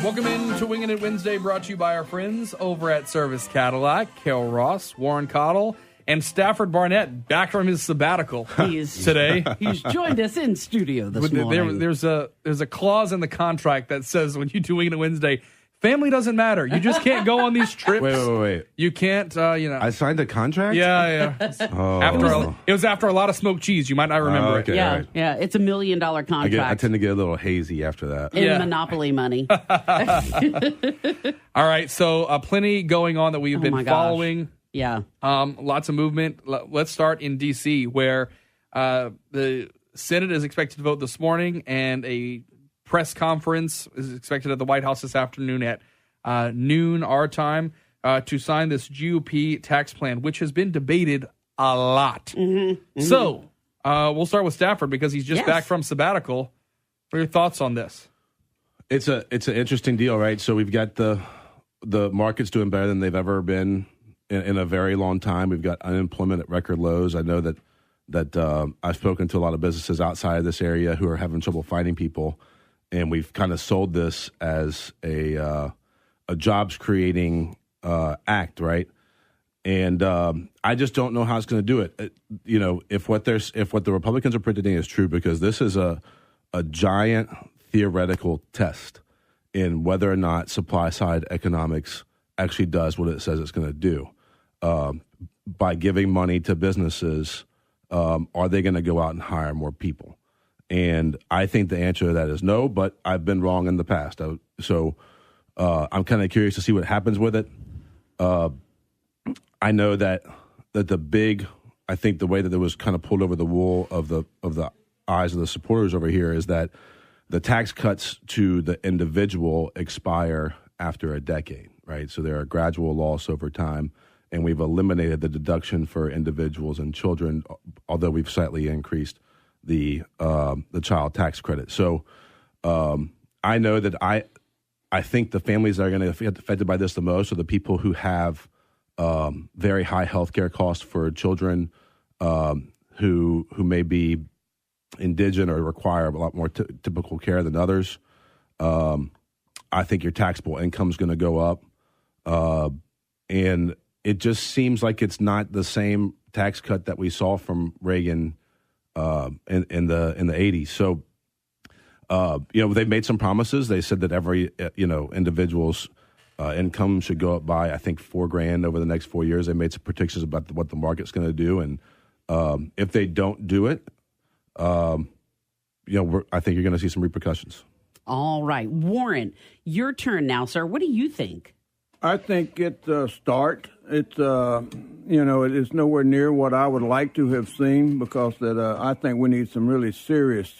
Welcome into Wingin It Wednesday, brought to you by our friends over at Service Cadillac. Carol Ross, Warren Cottle, and Stafford Barnett back from his sabbatical today. He's joined us in studio this morning. There's a clause in the contract that says when you do Wingin It Wednesday, family doesn't matter. You just can't go on these trips. Wait. You can't, I signed a contract? Yeah. It was after a lot of smoked cheese. You might not remember okay, it. Yeah, right. yeah. It's $1 million contract. I tend to get a little hazy after that. in Monopoly money. All right, so plenty going on that we've been following. Yeah. Lots of movement. Let's start in D.C., where the Senate is expected to vote this morning, and a press conference is expected at the White House this afternoon at noon our time to sign this GOP tax plan, which has been debated a lot. Mm-hmm. So we'll start with Stafford because he's just back from sabbatical. What are your thoughts on this? It's an interesting deal, right? So we've got the markets doing better than they've ever been in a very long time. We've got unemployment at record lows. I know that I've spoken to a lot of businesses outside of this area who are having trouble finding people, and we've kind of sold this as a jobs creating act, right? And I just don't know how it's going to do it. If what the Republicans are predicting is true, because this is a giant theoretical test in whether or not supply side economics actually does what it says it's going to do. By giving money to businesses, are they going to go out and hire more people? And I think the answer to that is no, but I've been wrong in the past. So I'm kind of curious to see what happens with it. I know that I think the way that it was kind of pulled over the wool of the eyes of the supporters over here is that the tax cuts to the individual expire after a decade, right? So they're a gradual loss over time, and we've eliminated the deduction for individuals and children, although we've slightly increased the child tax credit. So I know that I think the families that are going to get affected by this the most are the people who have very high health care costs for children who may be indigent or require a lot more typical care than others. I think your taxable income is going to go up. And it just seems like it's not the same tax cut that we saw from Reagan in the 80s. So, they've made some promises. They said that every, individual's income should go up by, I think, $4,000 over the next 4 years. They made some predictions about what the market's going to do. And if they don't do it, I think you're going to see some repercussions. All right. Warren, your turn now, sir. What do you think? I think it's a start. It's, it is nowhere near what I would like to have seen because I think we need some really serious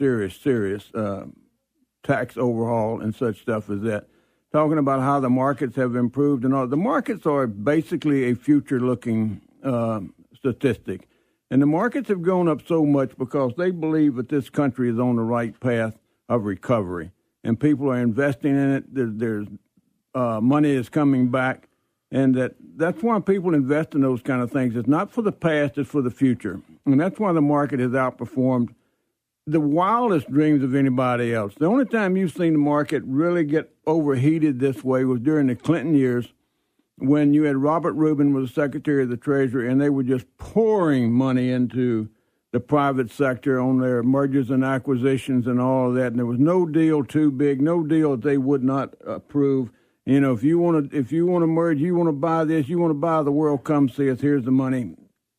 tax overhaul and such stuff as that. Talking about how the markets have improved and all. The markets are basically a future-looking statistic. And the markets have gone up so much because they believe that this country is on the right path of recovery. And people are investing in it. There's money is coming back. And that's why people invest in those kind of things. It's not for the past, it's for the future. And that's why the market has outperformed the wildest dreams of anybody else. The only time you've seen the market really get overheated this way was during the Clinton years when you had Robert Rubin was the Secretary of the Treasury, and they were just pouring money into the private sector on their mergers and acquisitions and all of that. And there was no deal too big, no deal that they would not approve. If you want to merge, you want to buy this, you want to buy the world, come see us. Here's the money,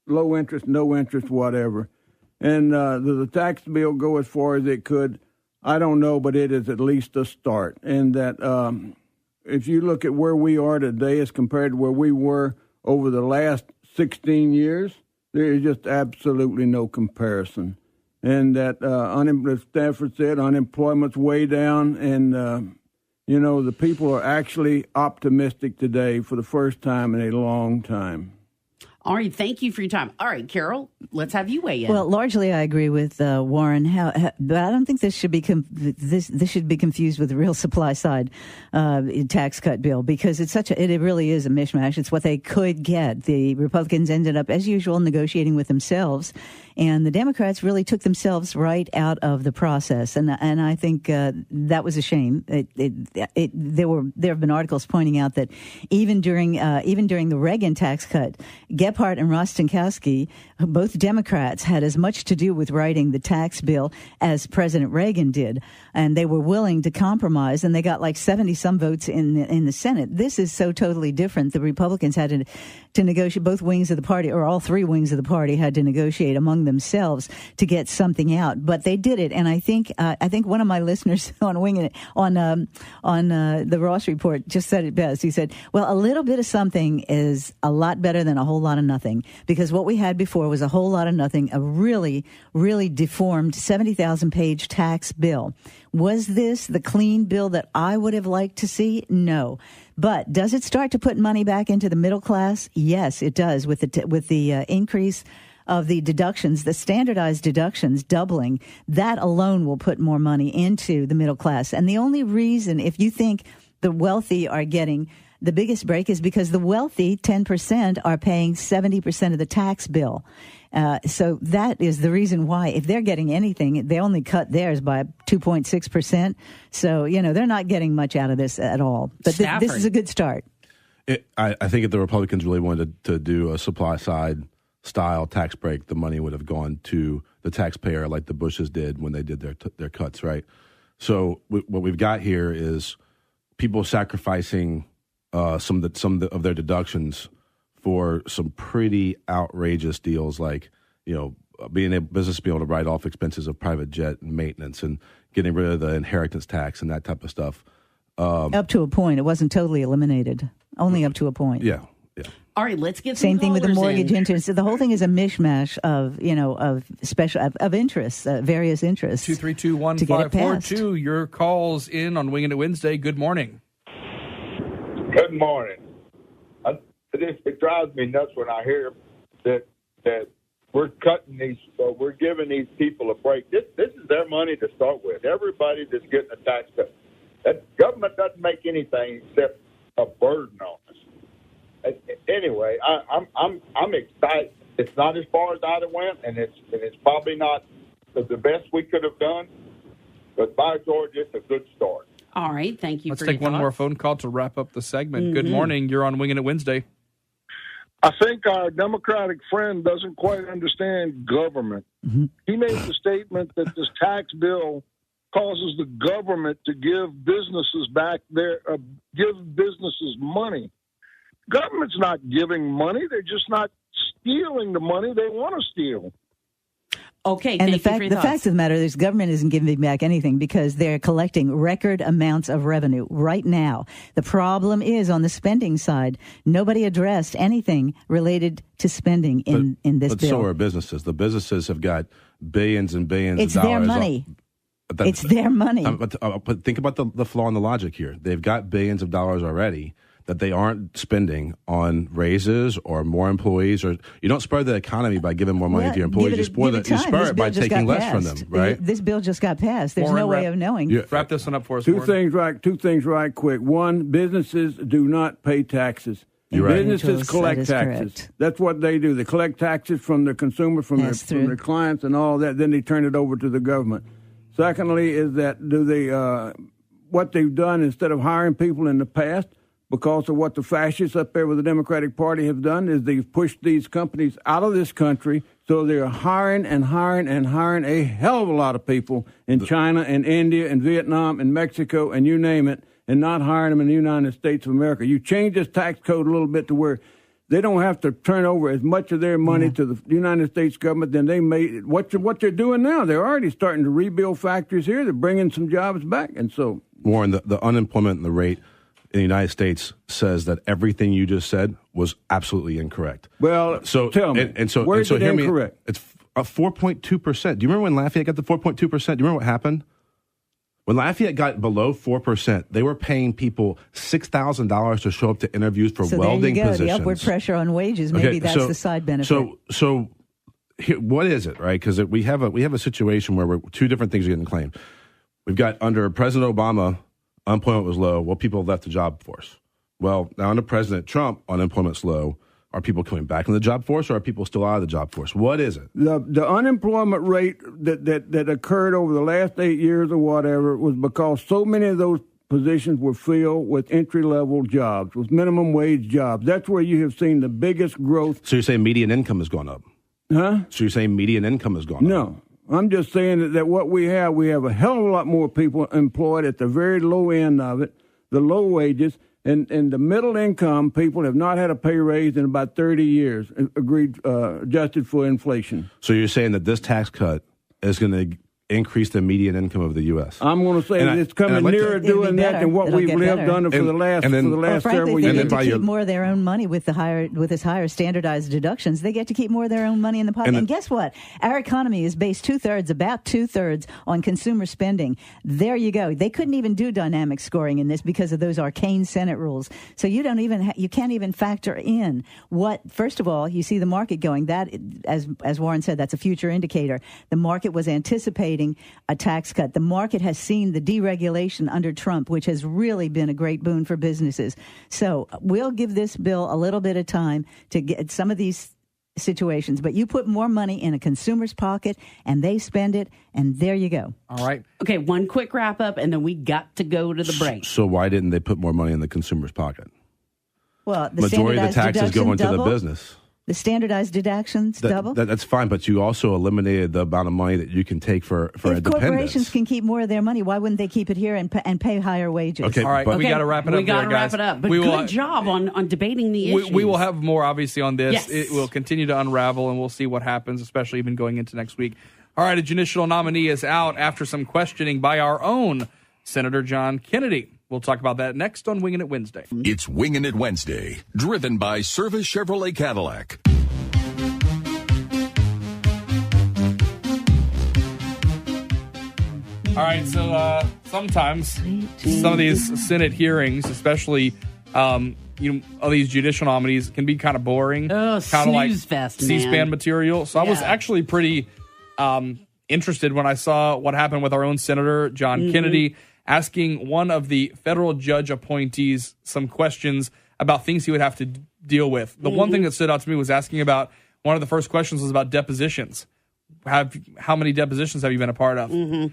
low interest, no interest, whatever. And does the tax bill go as far as it could? I don't know, but it is at least a start. And that if you look at where we are today as compared to where we were over the last 16 years, there is just absolutely no comparison. And that, as Stafford said, unemployment's way down, and the people are actually optimistic today for the first time in a long time. All right, thank you for your time. All right, Carol, let's have you weigh in. Well, largely I agree with Warren, but I don't think this should be this should be confused with the real supply side tax cut bill, because it really is a mishmash. It's what they could get. The Republicans ended up, as usual, negotiating with themselves, And the Democrats really took themselves right out of the process. And I think that was a shame. There have been articles pointing out that even during the Reagan tax cut, Gephardt and Rostenkowski, both Democrats, had as much to do with writing the tax bill as President Reagan did. And they were willing to compromise, and they got like 70-some votes in the Senate. This is so totally different. The Republicans had to negotiate, both wings of the party, or all three wings of the party, had to negotiate among themselves to get something out. But they did it, and I think one of my listeners on Wingin It on the Ross Report just said it best. He said, "Well, a little bit of something is a lot better than a whole lot of nothing, because what we had before was a whole lot of nothing, a really, really deformed 70,000-page tax bill." Was this the clean bill that I would have liked to see? No. But does it start to put money back into the middle class? Yes, it does, with the increase of the deductions, the standardized deductions doubling. That alone will put more money into the middle class. And the only reason, if you think the wealthy are getting the biggest break, is because the wealthy, 10%, are paying 70% of the tax bill. So that is the reason why, if they're getting anything, they only cut theirs by 2.6%. So, they're not getting much out of this at all. But this is a good start. I think if the Republicans really wanted to do a supply side style tax break, the money would have gone to the taxpayer like the Bushes did when they did their cuts, right? So what we've got here is people sacrificing some of their deductions for some pretty outrageous deals, like business being able to write off expenses of private jet and maintenance, and getting rid of the inheritance tax and that type of stuff. Up to a point, it wasn't totally eliminated. Only up to a point. Yeah. All right, let's get same some thing with the mortgage in. interest. So the whole thing is a mishmash of interests, various interests. 232-1542. Your calls in on Wingin It Wednesday. Good morning. Good morning. It drives me nuts when I hear that we're cutting these, we're giving these people a break. This is their money to start with. Everybody that's getting a tax cut. That government doesn't make anything except a burden on us. Anyway, I'm excited. It's not as far as I'd have went, and it's probably not the best we could have done. But by George, it's a good start. All right, thank you. Let's take one more phone call to wrap up the segment. Mm-hmm. Good morning. You're on Wingin It Wednesday. I think our Democratic friend doesn't quite understand government. Mm-hmm. He made the statement that this tax bill causes the government to give businesses give businesses money. Government's not giving money. They're just not stealing the money they want to steal. Okay, and the fact of the matter is, government isn't giving back anything because they're collecting record amounts of revenue right now. The problem is on the spending side. Nobody addressed anything related to spending in this bill. But so are businesses. The businesses have got billions and billions of dollars. It's their money. It's their money. But think about the flaw in the logic here. They've got billions of dollars already that they aren't spending on raises or more employees, or you don't spur the economy by giving more money to your employees. You spur it by taking less from them, right? This bill just got passed. There's no way of knowing. Wrap this one up for us. Two things right quick. One, businesses do not pay taxes. You're right. Businesses collect taxes. Correct. That's what they do. They collect taxes from the consumer, from their clients and all that. Then they turn it over to the government. Secondly, is that what they've done, instead of hiring people in the past, because of what the fascists up there with the Democratic Party have done, is they've pushed these companies out of this country. So they're hiring a hell of a lot of people in China and India and Vietnam and Mexico and you name it, and not hiring them in the United States of America. You change this tax code a little bit to where they don't have to turn over as much of their money to the United States government than they made. What they're doing now, they're already starting to rebuild factories here. They're bringing some jobs back. And so, Warren, the unemployment and the rate in the United States says that everything you just said was absolutely incorrect. Well, so tell me, where's it incorrect? It's 4.2%. Do you remember when Lafayette got the 4.2%? Do you remember what happened? When Lafayette got below 4%, they were paying people $6,000 to show up to interviews for welding positions. The upward pressure on wages, maybe that's the side benefit. So here, what is it, right? Because we have a situation where two different things are getting claimed. We've got under President Obama, unemployment was low. Well, people left the job force. Well, now under President Trump, unemployment's low. Are people coming back in the job force, or are people still out of the job force? What is it? The unemployment rate that occurred over the last 8 years or whatever was because so many of those positions were filled with entry-level jobs, with minimum wage jobs. That's where you have seen the biggest growth. So you're saying median income has gone up? Huh? So you're saying median income has gone up? No. I'm just saying that what we have a hell of a lot more people employed at the very low end of it, the low wages, and the middle income people have not had a pay raise in about 30 years, adjusted for inflation. So you're saying that this tax cut is going to increase the median income of the U.S.? I'm going to say it's coming nearer doing that than what we've lived under for the last several years. They get to keep more of their own money with this higher standardized deductions. They get to keep more of their own money in the pocket. And guess what? Our economy is based about two thirds on consumer spending. There you go. They couldn't even do dynamic scoring in this because of those arcane Senate rules. So you can't even factor in what. First of all, you see the market going. That, as Warren said, that's a future indicator. The market was anticipating a tax cut. The market has seen the deregulation under Trump, which has really been a great boon for businesses. So we'll give this bill a little bit of time to get some of these situations, but you put more money in a consumer's pocket and they spend it, and there you go. All right. Okay, one quick wrap up, and then we got to go to the break. So why didn't they put more money in the consumer's pocket? Well, the majority of the taxes go into double. the business. The standardized deductions double? That's fine, but you also eliminated the amount of money that you can take for independence. If corporations can keep more of their money, why wouldn't they keep it here and pay higher wages? Okay, all right, we got to wrap it up. We got to wrap it up. But good job on debating the issues. We will have more, obviously, on this. Yes. It will continue to unravel, and we'll see what happens, especially even going into next week. All right, a judicial nominee is out after some questioning by our own Senator John Kennedy. We'll talk about that next on Wingin' It Wednesday. It's Wingin' It Wednesday, driven by Service Chevrolet Cadillac. All right, so sometimes some of these Senate hearings, especially all these judicial nominees, can be kind of boring, kind of like C-SPAN material. So I was actually pretty interested when I saw what happened with our own Senator John Kennedy asking one of the federal judge appointees some questions about things he would have to deal with. The one thing that stood out to me was asking about, one of the first questions was about depositions. How many depositions have you been a part of? And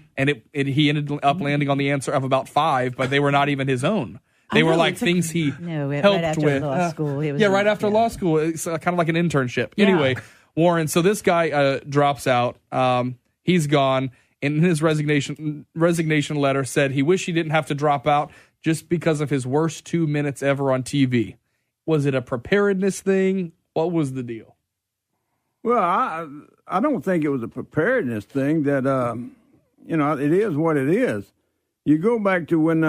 he ended up landing on the answer of about 5, but they were not even his own. They were like things he helped right after with. Law school. Right after law school. It's kind of like an internship. Yeah. Anyway, Warren, so this guy drops out. He's gone. In his resignation letter said he wished he didn't have to drop out just because of his worst 2 minutes ever on TV. Was it a preparedness thing? What was the deal? Well, I don't think it was a preparedness thing. That it is what it is. You go back to when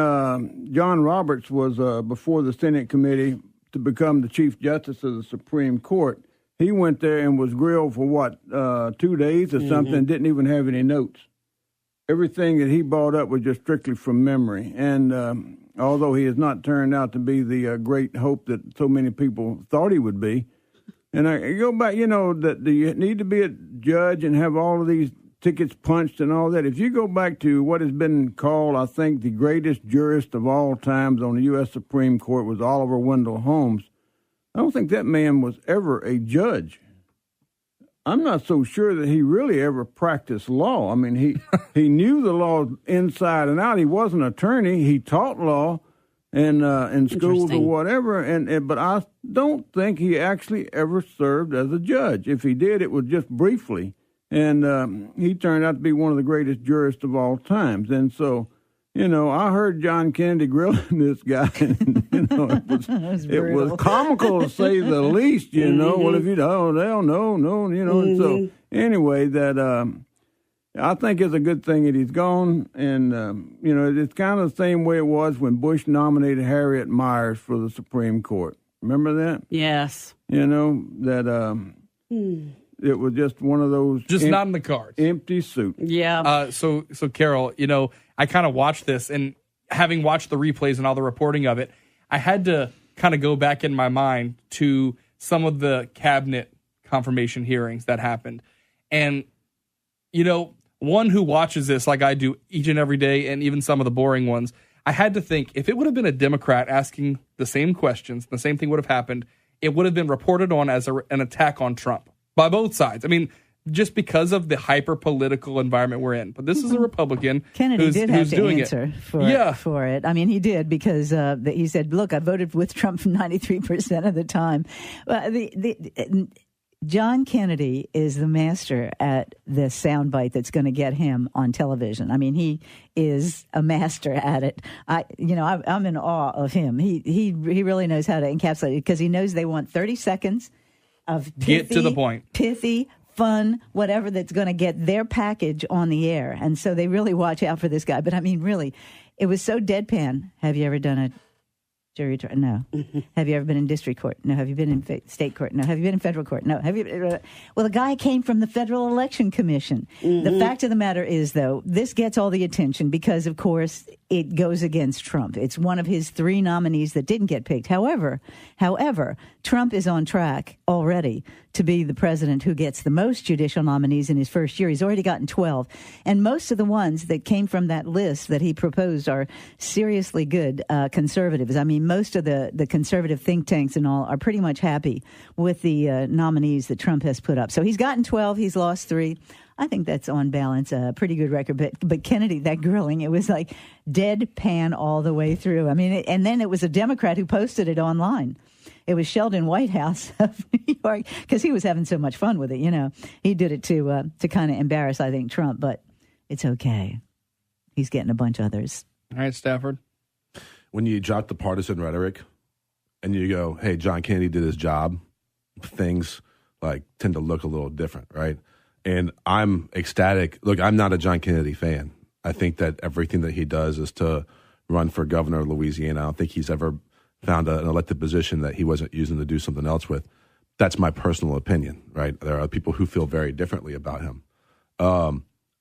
John Roberts was before the Senate committee to become the Chief Justice of the Supreme Court. He went there and was grilled for 2 days or something. Didn't even have any notes. Everything that he brought up was just strictly from memory. And although he has not turned out to be the great hope that so many people thought he would be. And I go back, that you need to be a judge and have all of these tickets punched and all that. If you go back to what has been called, I think, the greatest jurist of all times on the U.S. Supreme Court was Oliver Wendell Holmes. I don't think that man was ever a judge. I'm not so sure that he really ever practiced law. I mean, he knew the law inside and out. He was an attorney. He taught law in schools or whatever. But I don't think he actually ever served as a judge. If he did, it was just briefly. And he turned out to be one of the greatest jurists of all times. And so, I heard John Kennedy grilling this guy, and, it was comical to say the least, Well, if you don't, no, And so, anyway, that I think it's a good thing that he's gone. And, it's kind of the same way it was when Bush nominated Harriet Miers for the Supreme Court. Remember that? Yes. It was just one of those... Just not in the cards. Empty suit. Yeah. So Carol, I kind of watched this, and having watched the replays and all the reporting of it, I had to kind of go back in my mind to some of the cabinet confirmation hearings that happened. And, one who watches this like I do each and every day, and even some of the boring ones, I had to think, if it would have been a Democrat asking the same questions, the same thing would have happened, it would have been reported on as an attack on Trump by both sides. I mean, just because of the hyper-political environment we're in. But this is a Republican Kennedy did have to doing answer it. for it. I mean, he did because he said, look, I voted with Trump 93% of the time. John Kennedy is the master at the soundbite that's going to get him on television. I mean, he is a master at it. I'm in awe of him. He really knows how to encapsulate it because he knows they want 30 seconds of pithy, get to the point, pithy, fun, whatever that's going to get their package on the air. And so they really watch out for this guy. But I mean, really, it was so deadpan. Have you ever done a jury trial? No. Have you ever been in district court? No. Have you been in state court? No. Have you been in federal court? No. Have you? Well, the guy came from the Federal Election Commission. The fact of the matter is, though, this gets all the attention because, of course, it goes against Trump. It's one of his 3 nominees that didn't get picked. However, Trump is on track already to be the president who gets the most judicial nominees in his first year. He's already gotten 12. And most of the ones that came from that list that he proposed are seriously good conservatives. I mean, most of the conservative think tanks and all are pretty much happy with the nominees that Trump has put up. So he's gotten 12. He's lost 3. I think that's on balance a pretty good record. But Kennedy, that grilling, it was like deadpan all the way through. I mean, and then it was a Democrat who posted it online. It was Sheldon Whitehouse of New York because he was having so much fun with it. You know, he did it to kind of embarrass, I think, Trump. But it's okay. He's getting a bunch of others. All right, Stafford. When you drop the partisan rhetoric and you go, hey, John Kennedy did his job, things like tend to look a little different, right? And I'm ecstatic. Look, I'm not a John Kennedy fan. I think that everything that he does is to run for governor of Louisiana. I don't think he's ever found an elected position that he wasn't using to do something else with. That's my personal opinion, right? There are people who feel very differently about him.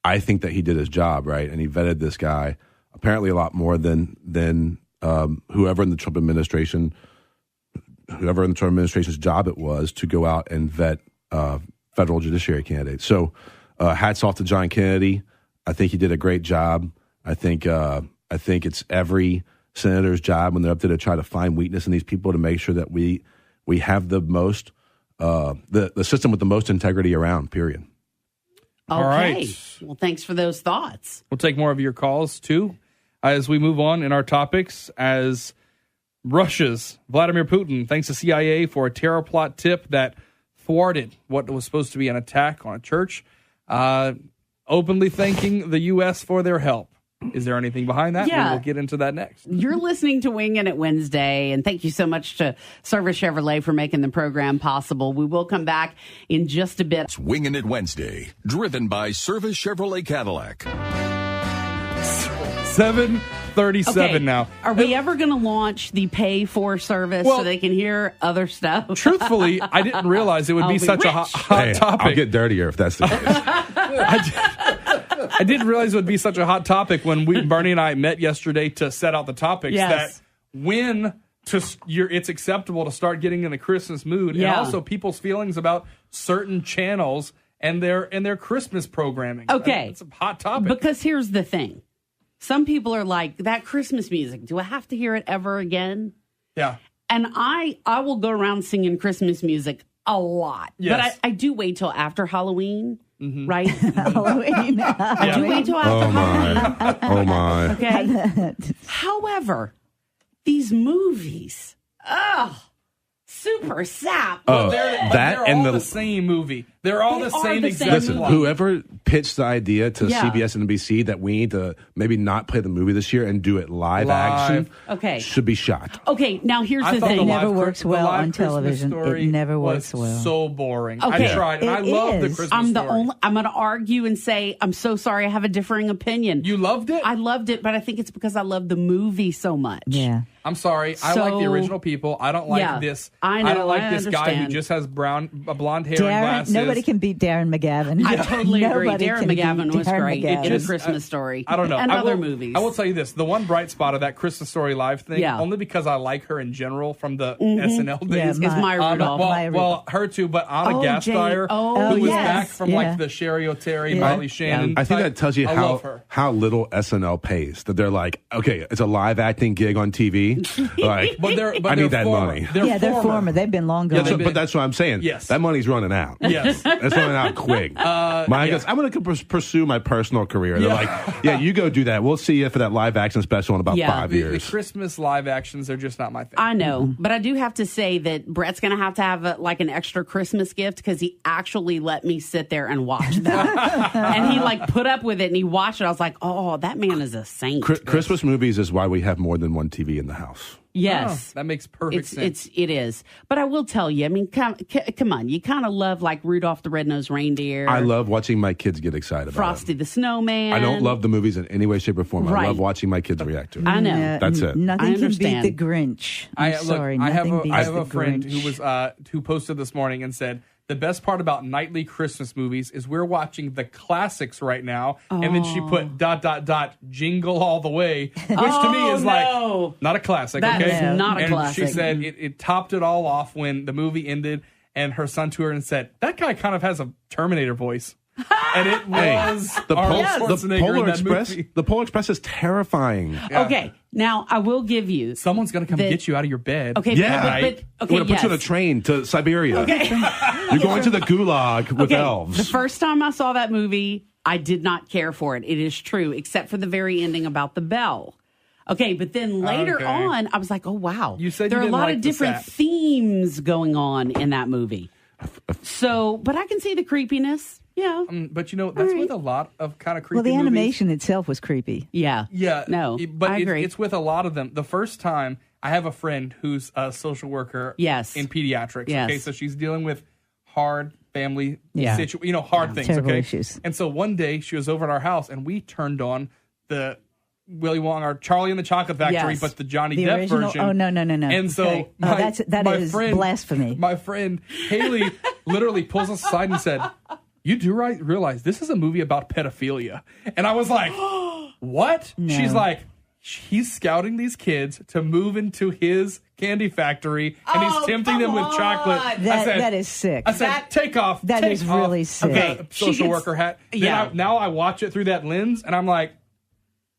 I think that he did his job, right? And he vetted this guy apparently a lot more than whoever in the Trump administration's job it was to go out and vet federal judiciary candidates. So hats off to John Kennedy. I think he did a great job. I think it's every senator's job when they're up there to try to find weakness in these people to make sure that we have the most the system with the most integrity around, period. Okay. All right. Well, thanks for those thoughts. We'll take more of your calls, too, as we move on in our topics. As Russia's Vladimir Putin thanks the CIA for a terror plot tip that thwarted what was supposed to be an attack on a church, openly thanking the U.S. for their help. Is there anything behind that? Yeah. We'll get into that next. You're listening to Wingin It Wednesday, and thank you so much to Service Chevrolet for making the program possible. We will come back in just a bit. It's Wingin It Wednesday, driven by Service Chevrolet Cadillac. 7:37 now. Are we ever going to launch the pay for service so they can hear other stuff? Truthfully, I didn't realize it would be such a hot topic. I'll get dirtier if that's the case. I didn't realize it would be such a hot topic when Bernie and I met yesterday to set out the topics. Yes. That when it's acceptable to start getting in the Christmas mood, and also people's feelings about certain channels and their Christmas programming. Okay, it's a hot topic. Because here's the thing: some people are like, that Christmas music. Do I have to hear it ever again? Yeah. And I will go around singing Christmas music a lot, yes. But I do wait till after Halloween. Mm-hmm. Right? Halloween. I do wait till after Halloween. Oh, my. Okay. However, these movies, super sap. They're all the same movie. They're all the same exact Listen, plot. whoever pitched the idea to CBS and NBC that we need to maybe not play the movie this year and do it live action should be shot. Okay, now here's the thing. It never works well on television. It never works well. So boring. Okay. I tried, and I love the Christmas I'm story. I'm going to argue and say, I'm so sorry, I have a differing opinion. You loved it? I loved it, but I think it's because I love the movie so much. Yeah. I'm sorry. I like the original people. I don't like this. I know, don't like this guy who understand. just has blonde hair and glasses. Nobody can beat Darren McGavin. I totally agree. Nobody Darren can beat McGavin was Darren great McGavin. in A Christmas Story. I don't know. And other movies. I will tell you this. The one bright spot of that Christmas Story Live thing, only because I like her in general from the SNL days, is Maya Rudolph. Well, her too, but Anna Gasteyer, who was back from like the Sherry O'Terry, Molly Shannon. I think that tells you I love her. how little SNL pays. That they're like, okay, it's a live acting gig on TV. TV. Like, I need that money. They're former. They've been long gone. But that's what I'm saying. Yes. That money's running out. Yes. It's running out quick. Guess I'm going to pursue my personal career. They're like, yeah, you go do that. We'll see you for that live action special in about 5 years. The Christmas live actions are just not my thing. I know, but I do have to say that Brett's going to have an extra Christmas gift because he actually let me sit there and watch that. And he put up with it and he watched it. I was like, oh, that man is a saint. Christmas movies is why we have more than one TV in the house. Yes. That makes perfect sense. It is. But I will tell you, I mean, come on. You kind of love Rudolph the Red-Nosed Reindeer. I love watching my kids get excited about Frosty the Snowman. I don't love the movies in any way, shape, or form. Right. I love watching my kids react to it. I know. That's it. Nothing can beat the Grinch. I have a friend Grinch. who posted this morning and said, the best part about nightly Christmas movies is we're watching the classics right now. And then she put ... Jingle All the Way, which to me is not a classic. That okay? is not a and classic. She said it topped it all off when the movie ended and her son to her and said, that guy kind of has a Terminator voice. And it was the Polar Express. Movie. The Polar Express is terrifying. Yeah. Okay, now I will give you. Someone's going to come get you out of your bed. Okay, yeah. but We're going to put you on a train to Siberia. Okay. You're going to the gulag with elves. The first time I saw that movie, I did not care for it. It is true, except for the very ending about the bell. Okay, but then later on, I was like, oh, wow. You said there you are a didn't lot like of the different set. themes going on in that movie. So, but I can see the creepiness. Yeah. But that's with a lot of kind of creepy Well, the movies. animation itself was creepy. Yeah. Yeah. No, but I agree. It's with a lot of them. The first time, I have a friend who's a social worker in pediatrics. Yes. Okay, so she's dealing with hard family things, Terrible okay? issues. And so one day she was over at our house and we turned on the Willy Wonka or Charlie and the Chocolate Factory, but the Johnny The Depp original? version. Oh, no. And so Okay. that is blasphemy. My friend Haley literally pulls us aside and said, you do realize this is a movie about pedophilia. And I was like, what? No. She's like, he's scouting these kids to move into his candy factory and he's tempting them with chocolate. That is sick. I said, take off. That take is off. really sick. Okay, social worker hat. Then now I watch it through that lens and I'm like,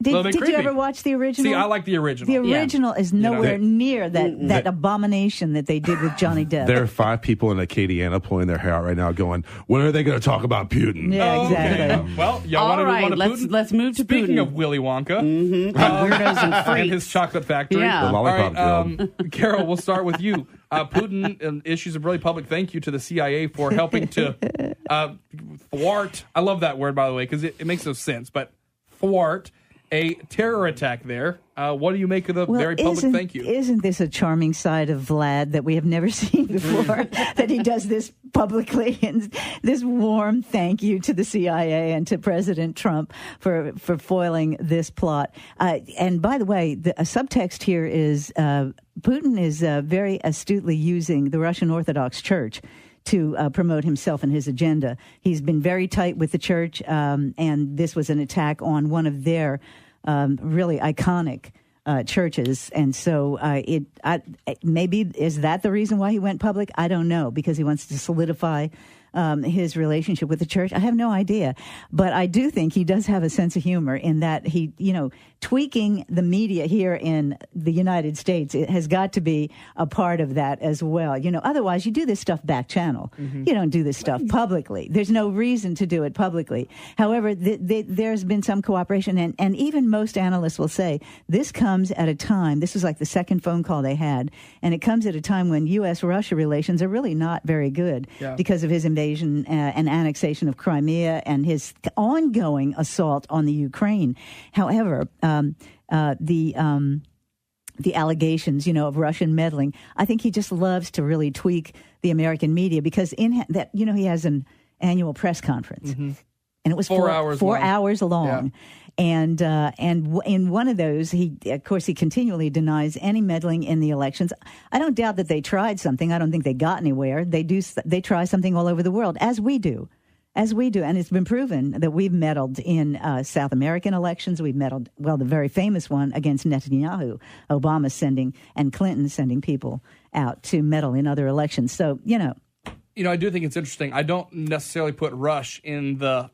Did you creepy. ever watch the original? See, I like the original. The original is nowhere near that abomination that they did with Johnny Depp. There are 5 people in Acadiana pulling their hair out right now going, when are they going to talk about Putin? Yeah, exactly. Okay. Well, y'all want to move on to Putin? Let's move to Speaking Putin. of Willy Wonka, Weirdos and freaks. and his chocolate factory. Yeah. The lollipop All right, Carol, we'll start with you. Putin issues a really public thank you to the CIA for helping to thwart. I love that word, by the way, because it makes no sense, but thwart a terror attack there. What do you make of the very public thank you? Isn't this a charming side of Vlad that we have never seen before? That he does this publicly and this warm thank you to the CIA and to President Trump for foiling this plot. And by the way, a subtext here is Putin is very astutely using the Russian Orthodox Church to promote himself and his agenda. He's been very tight with the church, and this was an attack on one of their really iconic churches. And so maybe is that the reason why he went public? I don't know, because he wants to solidify his relationship with the church. I have no idea. But I do think he does have a sense of humor in that he, tweaking the media here in the United States, it has got to be a part of that as well. Otherwise you do this stuff back channel. Mm-hmm. You don't do this stuff publicly. There's no reason to do it publicly. However, there's been some cooperation, and even most analysts will say this comes at a time, this was like the second phone call they had, and it comes at a time when U.S.-Russia relations are really not very good because of his invasion and annexation of Crimea and his ongoing assault on the Ukraine. However, the allegations, of Russian meddling, I think he just loves to really tweak the American media because in that, he has an annual press conference, and it was 4 hours long. Yeah. And in one of those, he continually denies any meddling in the elections. I don't doubt that they tried something. I don't think they got anywhere. They try something all over the world, as we do. And it's been proven that we've meddled in South American elections. We've meddled, the very famous one against Netanyahu, Obama sending and Clinton sending people out to meddle in other elections. So, I do think it's interesting. I don't necessarily put Rush in the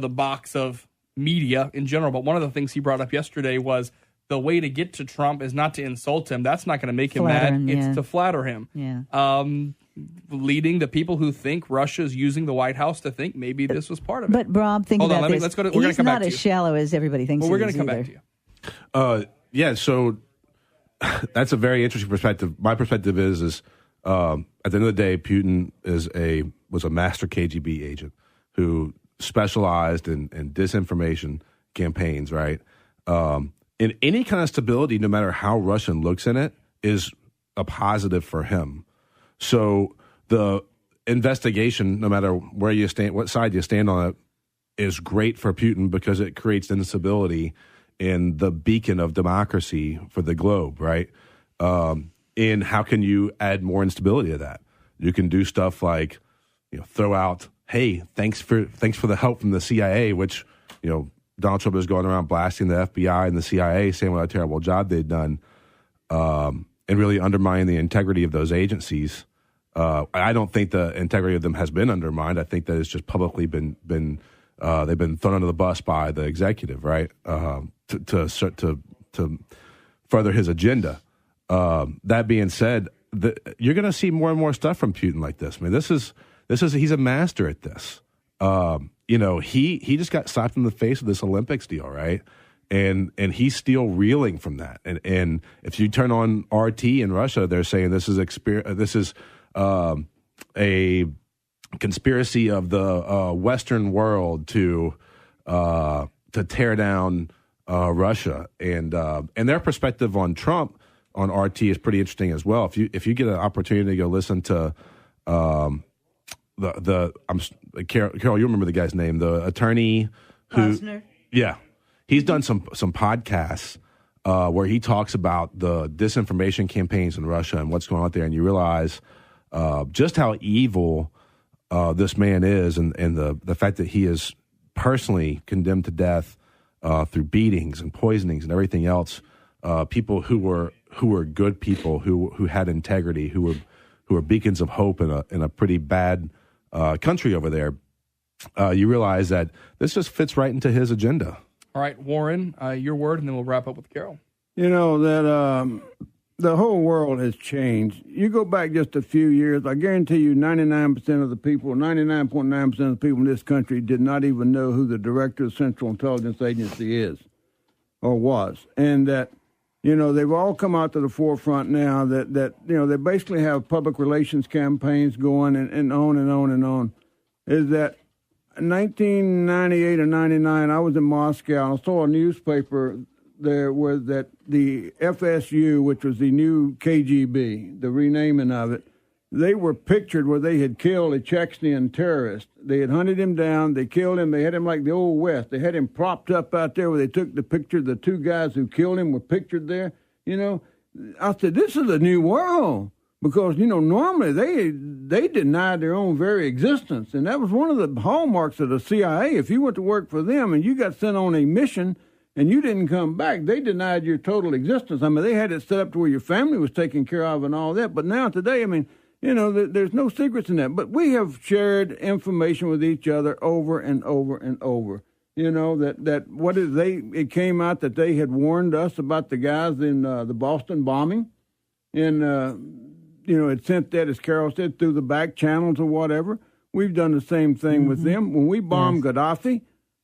box of media in general, but one of the things he brought up yesterday was the way to get to Trump is not to insult him. That's not going to make him Flatter mad. him, yeah. It's to flatter him. Yeah. Leading the people who think Russia's using the White House to think maybe this was part of it. But Rob, think Hold on, about this. let's go to, we're He's come not back to as you. shallow as everybody thinks. Well, we're going to come back to you. Yeah, so that's a very interesting perspective. My perspective is at the end of the day, Putin was a master KGB agent who specialized in disinformation campaigns, right? In any kind of stability, no matter how Russian looks in it, is a positive for him. So the investigation, no matter where you stand, what side you stand on it, is great for Putin because it creates instability in the beacon of democracy for the globe, right? And how can you add more instability to that? You can do stuff like, throw out, hey, thanks for the help from the CIA, which, Donald Trump is going around blasting the FBI and the CIA, saying what a terrible job they'd done, and really undermining the integrity of those agencies. I don't think the integrity of them has been undermined. I think that it's just publicly been they've been thrown under the bus by the executive, right? To further his agenda. That being said, you're going to see more and more stuff from Putin like this. I mean, he's a master at this. He just got slapped in the face with this Olympics deal, right? And he's still reeling from that. And if you turn on RT in Russia, they're saying this is a conspiracy of the Western world to tear down Russia, and their perspective on Trump on RT is pretty interesting as well. If you get an opportunity to go listen to Carol, you remember the guy's name, the attorney who, Posner? Yeah, he's done some podcasts where he talks about the disinformation campaigns in Russia and what's going on there, and you realize just how evil this man is, and the fact that he is personally condemned to death through beatings and poisonings and everything else. People who were good people, who had integrity, who were beacons of hope in a pretty bad country over there. You realize that this just fits right into his agenda. All right, Warren, your word, and then we'll wrap up with Carol. That the whole world has changed. You go back just a few years, I guarantee you 99% of the people, 99.9% of the people in this country did not even know who the director of the Central Intelligence Agency is or was. And that, they've all come out to the forefront now that they basically have public relations campaigns going and on and on and on. Is that in 1998 or 99, I was in Moscow and I saw a newspaper there where that the FSU, which was the new KGB, the renaming of it, they were pictured where they had killed a Chechen terrorist. They had hunted him down, they killed him, they had him like the Old West. They had him propped up out there where they took the picture. The two guys who killed him were pictured there. I said, this is a new world. Because, normally they denied their own very existence. And that was one of the hallmarks of the CIA. If you went to work for them and you got sent on a mission and you didn't come back, they denied your total existence. I mean, they had it set up to where your family was taken care of and all that. But now today, I mean, there's no secrets in that. But we have shared information with each other over and over and over. It came out that they had warned us about the guys in the Boston bombing. And, it sent that, as Carol said, through the back channels or whatever. We've done the same thing with them. When we bombed Gaddafi,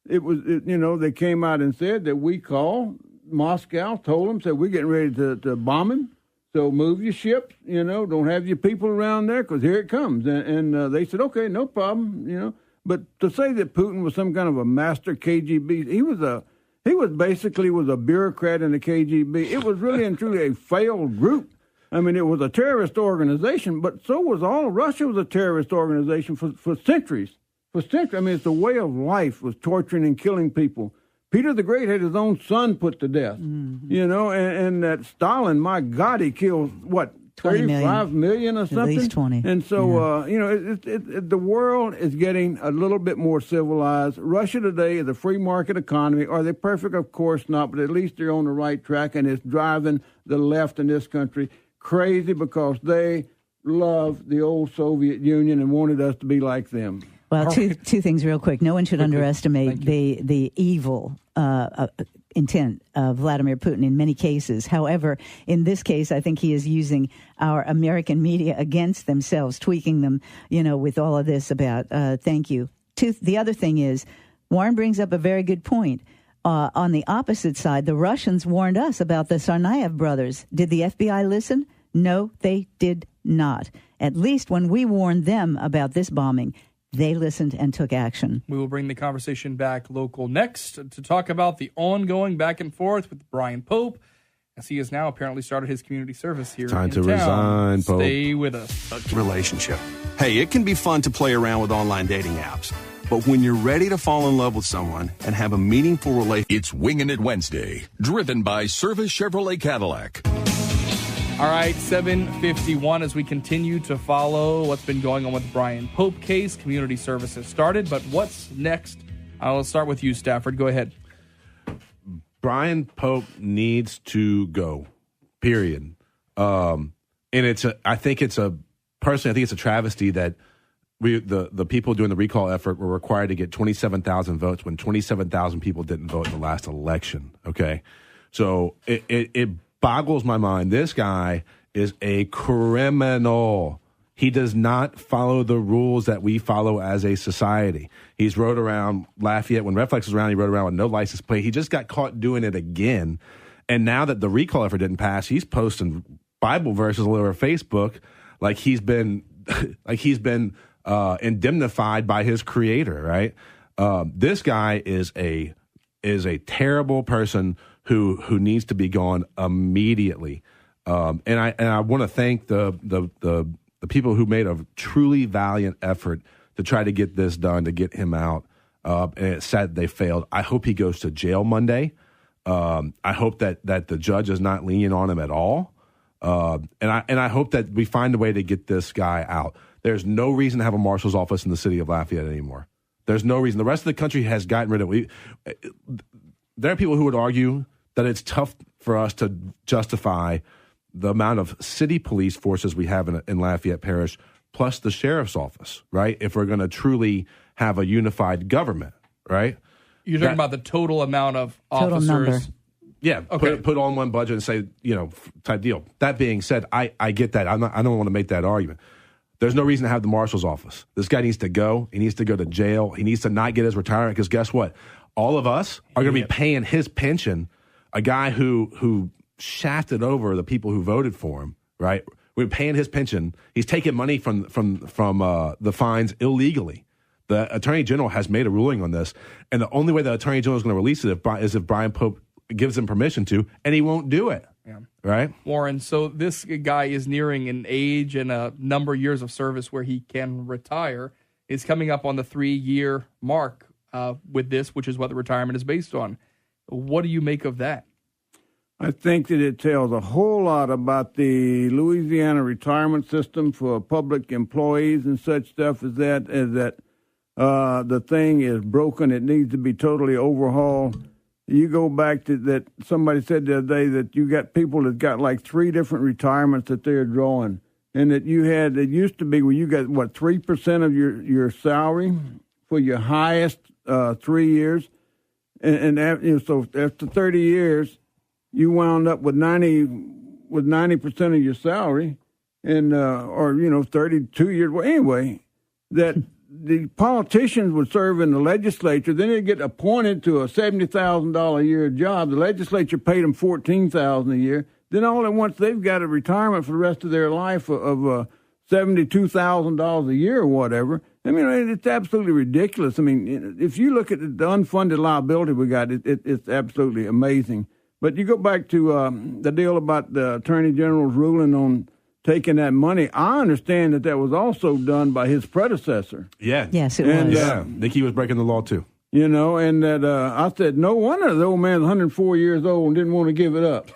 they came out and said that we called Moscow, told them, said, we're getting ready to bomb him. So move your ships, don't have your people around there because here it comes. And they said, okay, no problem, But to say that Putin was some kind of a master KGB, he was basically a bureaucrat in the KGB. It was really and truly a failed group. I mean, it was a terrorist organization, but so was all of Russia was a terrorist organization for centuries. For centuries. I mean, it's a way of life, was torturing and killing people. Peter the Great had his own son put to death, and that Stalin, my God, he killed, 35 million or something? At least 20. And so, the world is getting a little bit more civilized. Russia today is a free market economy. Are they perfect? Of course not, but at least they're on the right track, and it's driving the left in this country crazy because they love the old Soviet Union and wanted us to be like them. Well, two things real quick. No one should underestimate the evil intent of Vladimir Putin in many cases. However, in this case, I think he is using our American media against themselves, tweaking them, with all of this about thank you. The other thing is, Warren brings up a very good point. On the opposite side, the Russians warned us about the Tsarnaev brothers. Did the FBI listen? No, they did not. At least when we warned them about this bombing, they listened and took action. We will bring the conversation back local next to talk about the ongoing back and forth with Brian Pope, as he has now apparently started his community service here Time in to town. resign, Pope. Stay with us. Relationship. Hey, it can be fun to play around with online dating apps. But when you're ready to fall in love with someone and have a meaningful relationship... It's Wingin' It Wednesday, driven by Service Chevrolet Cadillac. All right, 7:51 as we continue to follow what's been going on with Brian Pope case. Community service has started, but what's next? I'll start with you, Stafford. Go ahead. Brian Pope needs to go, period. And I think it's a travesty that the people doing the recall effort were required to get 27,000 votes when 27,000 people didn't vote in the last election. Okay. So it boggles my mind. This guy is a criminal. He does not follow the rules that we follow as a society. He's rode around Lafayette. When Reflex was around, he rode around with no license plate. He just got caught doing it again. And now that the recall effort didn't pass, he's posting Bible verses all over Facebook like he's been indemnified by his creator, right? This guy is a terrible person who needs to be gone immediately. And I want to thank the people who made a truly valiant effort to try to get this done, to get him out. And it's sad they failed. I hope he goes to jail Monday. I hope that the judge is not lenient on him at all. And I hope that we find a way to get this guy out. There's no reason to have a marshal's office in the city of Lafayette anymore. There's no reason. The rest of the country has gotten rid of it. There are people who would argue that it's tough for us to justify the amount of city police forces we have in Lafayette Parish, plus the sheriff's office, right? If we're going to truly have a unified government, right? You're talking about the total amount of officers. Number. Yeah, okay. Put on one budget and say, type deal. That being said, I get that. I don't want to make that argument. There's no reason to have the marshal's office. This guy needs to go. He needs to go to jail. He needs to not get his retirement because guess what? All of us are going to be paying his pension, a guy who shafted over the people who voted for him, right? We're paying his pension. He's taking money from the fines illegally. The Attorney General has made a ruling on this, and the only way the Attorney General is going to release it is if Brian Pope gives him permission to, and he won't do it. Yeah. Right? Warren, so this guy is nearing an age and a number of years of service where he can retire. He's coming up on the 3-year mark with this, which is what the retirement is based on. What do you make of that? I think that it tells a whole lot about the Louisiana retirement system for public employees and such stuff as that the thing is broken. It needs to be totally overhauled. You go back to that, somebody said the other day that you got people that got like 3 different retirements that they're drawing. And that it used to be where you got, 3% of your salary for your highest 3 years. And so after 30 years, you wound up with 90% of your salary and, 32 years. Well, anyway, that the politicians would serve in the legislature. Then they'd get appointed to a $70,000 a year job. The legislature paid them $14,000 a year. Then all at once they've got a retirement for the rest of their life of $72,000 a year or whatever. I mean, it's absolutely ridiculous. I mean, if you look at the unfunded liability we got, it's absolutely amazing. But you go back to the deal about the Attorney General's ruling on taking that money. I understand that was also done by his predecessor. Yeah. Yes, it was. I think he was breaking the law too. And that I said, no wonder the old man's 104 years old and didn't want to give it up.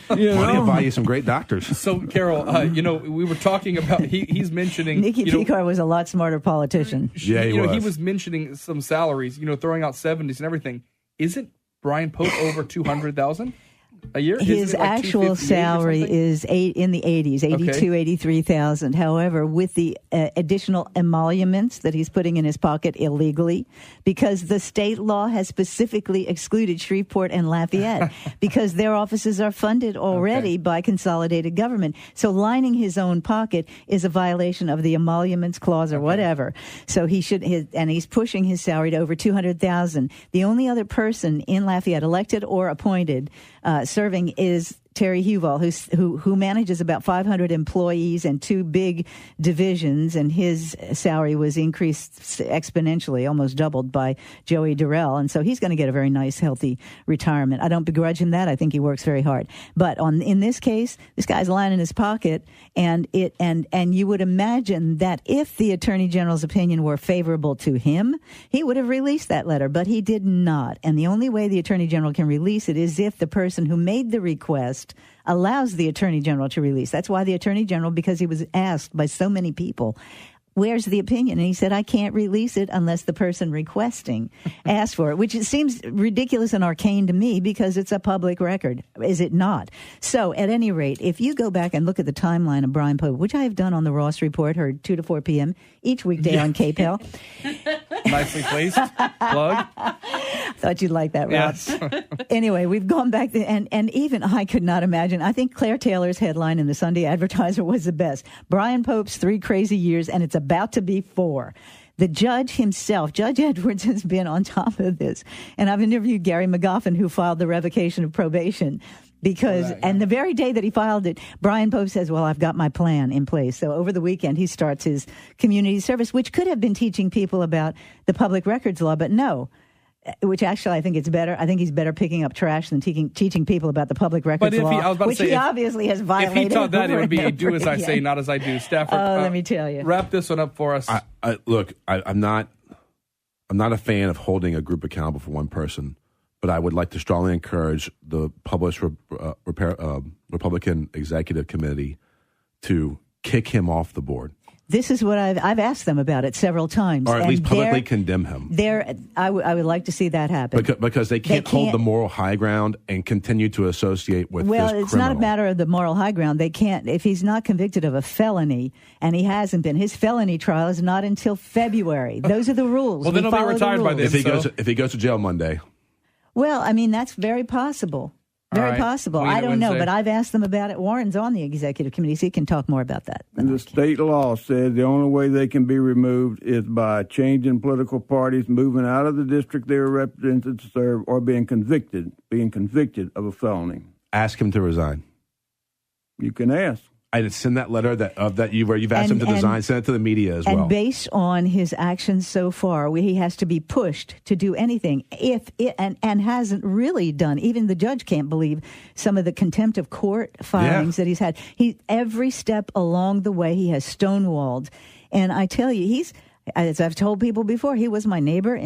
Money will buy you some great doctors. So, Carol, we were talking about, he's mentioning... Nikki Picard was a lot smarter politician. Yeah, he was. He was mentioning some salaries, throwing out 70s and everything. Isn't Brian Pope over 200,000? a year? His Isn't it like actual $258 or salary something? is in the 80s, 82, 83,000. However, with the additional emoluments that he's putting in his pocket illegally, because the state law has specifically excluded Shreveport and Lafayette because their offices are funded already by consolidated government. So lining his own pocket is a violation of the emoluments clause or whatever. So he should, and he's pushing his salary to over $200,000. The only other person in Lafayette, elected or appointed, serving is Terry Huval, who manages about 500 employees and 2 big divisions, and his salary was increased exponentially, almost doubled by Joey Durrell, and so he's going to get a very nice, healthy retirement. I don't begrudge him that. I think he works very hard. But in this case, this guy's lying in his pocket, and you would imagine that if the Attorney General's opinion were favorable to him, he would have released that letter, but he did not. And the only way the Attorney General can release it is if the person who made the request allows the Attorney General to release. That's why the Attorney General, because he was asked by so many people, where's the opinion? And he said, I can't release it unless the person requesting asks for it, which it seems ridiculous and arcane to me because it's a public record. Is it not? So at any rate, if you go back and look at the timeline of Brian Pope, which I have done on the Ross Report, heard 2 to 4 p.m. each weekday on KPEL. Nicely placed. Plug. Thought you'd like that, Ross. Yes. Anyway, we've gone back, and even I could not imagine. I think Claire Taylor's headline in the Sunday Advertiser was the best. Brian Pope's 3 crazy years, and it's about to be 4. The judge himself, Judge Edwards, has been on top of this. And I've interviewed Gary McGoffin, who filed the revocation of probation. And the very day that he filed it, Brian Pope says, well, I've got my plan in place. So over the weekend, he starts his community service, which could have been teaching people about the public records law, but no. Which actually I think it's better. I think he's better picking up trash than teaching people about the public records law, which he obviously has violated. If he taught that, it would be do as I say, not as I do. Stafford, let me tell you. Wrap this one up for us. Look, I'm not a fan of holding a group accountable for one person, but I would like to strongly encourage the published Republican Executive Committee to kick him off the board. This is what I've asked them about it several times. Or at least publicly condemn him. I would like to see that happen. Because they can't hold the moral high ground and continue to associate with this criminal. Well, it's not a matter of the moral high ground. They can't, if he's not convicted of a felony, and he hasn't been, his felony trial is not until February. Those are the rules. Well, then he'll be retired by then. If he goes to jail Monday. Well, I mean, that's very possible. Very possible. I don't know, but I've asked them about it. Warren's on the executive committee, so he can talk more about that. And the state law says the only way they can be removed is by changing political parties, moving out of the district they were represented to serve, or being convicted of a felony. Ask him to resign. You can ask. I send that letter where you've asked him to resign. Send it to the media as well. And based on his actions so far, he has to be pushed to do anything. And hasn't really done. Even the judge can't believe some of the contempt of court filings that he's had. Every step along the way, he has stonewalled. And I tell you, as I've told people before, he was my neighbor,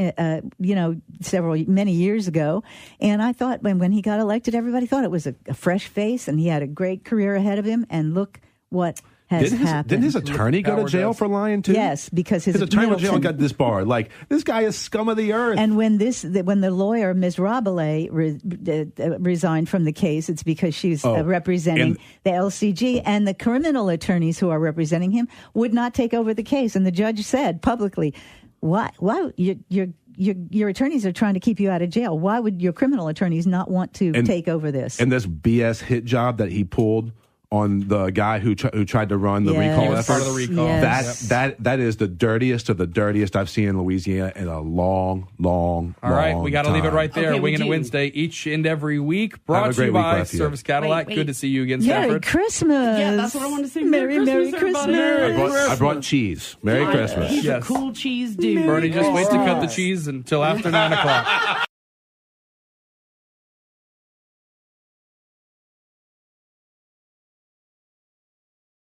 many years ago. And I thought when he got elected, everybody thought it was a fresh face and he had a great career ahead of him. And look what has happened. Didn't his attorney go to jail for lying too? Yes, because his attorney went to jail and got this bar. Like, this guy is scum of the earth. And when the lawyer, Ms. Rabelais, resigned from the case, it's because she's representing the LCG, and the criminal attorneys who are representing him would not take over the case. And the judge said publicly, "Why? Your attorneys are trying to keep you out of jail. Why would your criminal attorneys not want to take over this?" And this BS hit job that he pulled on the guy who tried to run the recall effort. Part of the recall. Yes. That is the dirtiest of the dirtiest I've seen in Louisiana in a long All right, we got to leave it right there. Wingin' It Wednesday each and every week. Brought to you by Service Cadillac. Good to see you again, Stafford. Merry Christmas. Yeah, that's what I wanted to say. Merry Christmas. I brought cheese. Merry Christmas. He's a cool cheese dude. Bernie, just wait to cut the cheese until after 9 o'clock.